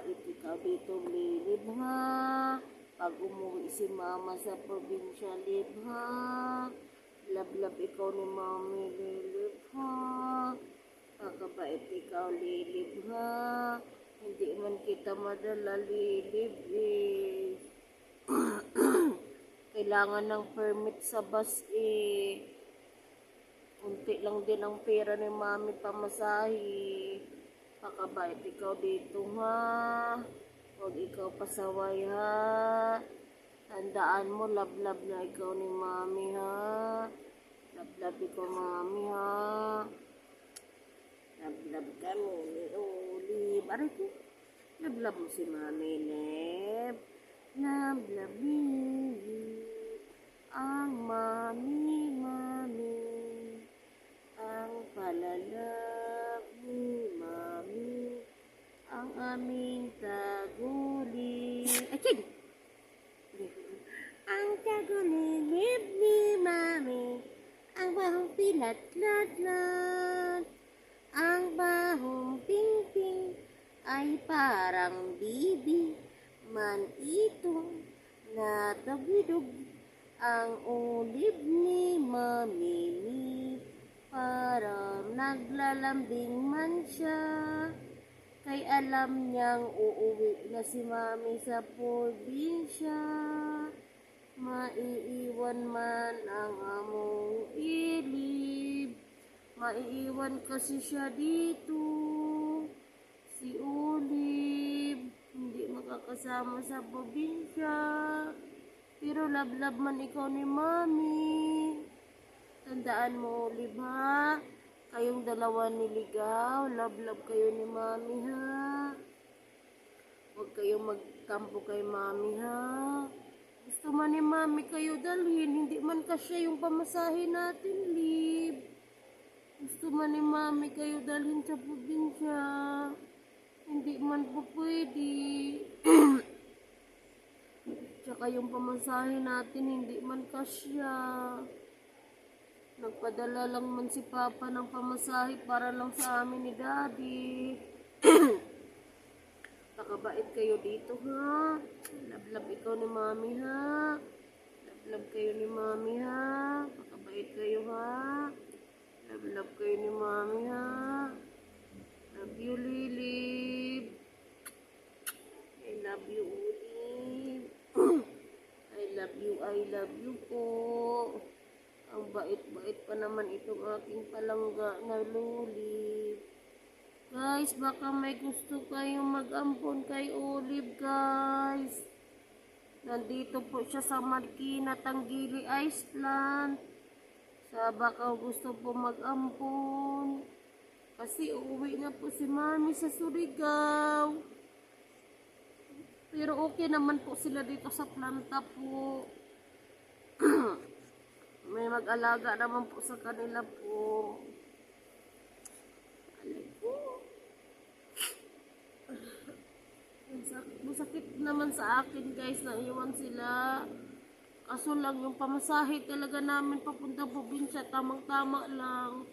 Mabait ikaw dito, Lilib, ha? Pag umuwi si mama sa probinsya, Lib, ha? Love ikaw ni Mami, Lilib, ha? Pagkabait ikaw, Lilib, ha? Hindi man kita madala, Lilib, eh. Kailangan ng permit sa bus, eh. Unti lang din ang pera ni Mami pamasahe. Pakabait ikaw dito, ha? Huwag ikaw pasaway, ha? Tandaan mo, love na ikaw ni Mami, ha? Love ikaw, Mami, ha? Love kami ni Oli. Barit mo? Love mo si Mami, Neb. Love me. Ang Mami. Ang palalab ni Mami, ang aming taguli. Achig! Ang tagulilib ni Mami, ang bahong pilat-lat-lat, ang bahong ping-ping ay parang bibi, man itong natagidog, ang ulib ni Mami. Parang naglalambing man siya, kay alam niyang uuwi na si Mami sa probinsya. Maiiwan man ang among ilib, maiiwan kasi siya dito. Si Ulib, hindi makakasama sa probinsya, pero love man ikaw ni Mami. Tandaan mo, Ulib, ha? Kayong dalawa niligaw. Love kayo ni Mami, ha? Huwag kayong magkampo kay Mami, ha? Gusto man ni Mami kayo dalhin. Hindi man kasya yung pamasahe natin, Lib. Gusto man ni Mami kayo dalhin sa probinsya. Hindi man po pwede. Tsaka yung pamasahe natin, hindi man kasya. Nagpadala lang man si Papa ng pamasahe para lang sa amin ni Daddy. Pakabait kayo dito, ha? Love ikaw ni Mami, ha? Love kayo ni Mami, ha? Pakabait kayo, ha? Love kayo ni Mami, ha? Love you, Lilib. I love you, Ulib. I love you po. Ang bait-bait pa naman itong aking palangga na Lulib. Guys, baka may gusto kayong mag-ampon kay Olive, guys. Nandito po siya sa Marikina, Tanggili Island. Sa baka gusto po mag-ampon. Kasi uuwi na po si Mami sa Surigao. Pero okay naman po sila dito sa planta po. May mag-alaga naman po sa kanila po. Alay po. Masakit naman sa akin, guys, na iwan sila. Kaso lang yung pamasahe talaga namin papunta probinsya, tamang-tama lang.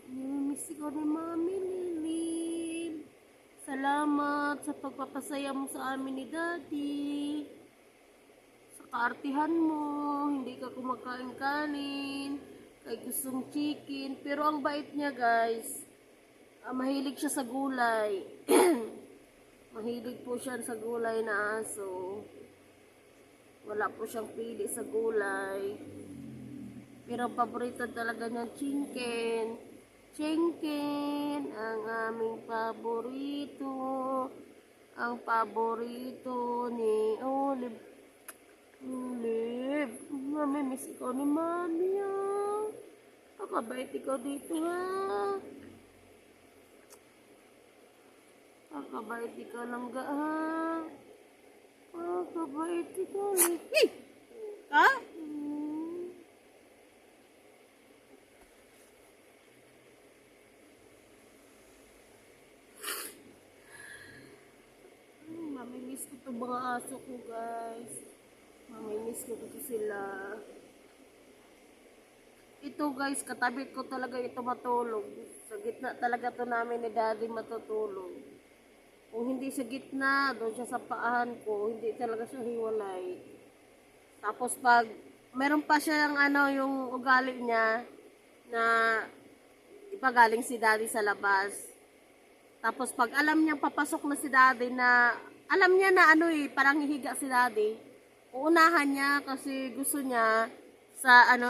Namimiss ko ni Mami, Lilib. Salamat sa pagpapasaya mo sa amin ni Daddy. Sa kaartihan mo, hindi ka kumakain kanin, kay gustong chicken. Pero ang bait niya, guys. Mahilig siya sa gulay. Mahilig po siya sa gulay na aso. Wala po siyang pili sa gulay. Pero ang paborito talaga niya chicken. Chicken, ang aming paborito. Ang paborito ni Olive. Olive, mamimiss ikaw ni Mami, ha? Pakabait ikaw dito, ha? Pakabait ikaw lang ga, ha? Pakabait ikaw lang. Ha? Mamimiss ko itong mga aso ko, guys. Mamimiss ko ito sila. Ito guys, katabi ko talaga ito matulog. Sa gitna talaga to namin ni daddy matutulog. Kung hindi sa gitna, doon siya sa paahan ko, hindi talaga siya hiwalay. Tapos pag, meron pa siyang ano, yung ugali niya, na ipagaling si daddy sa labas. Tapos pag alam niya papasok na si daddy na, alam niya na ano parang hihiga si daddy, uunahan niya kasi gusto niya sa ano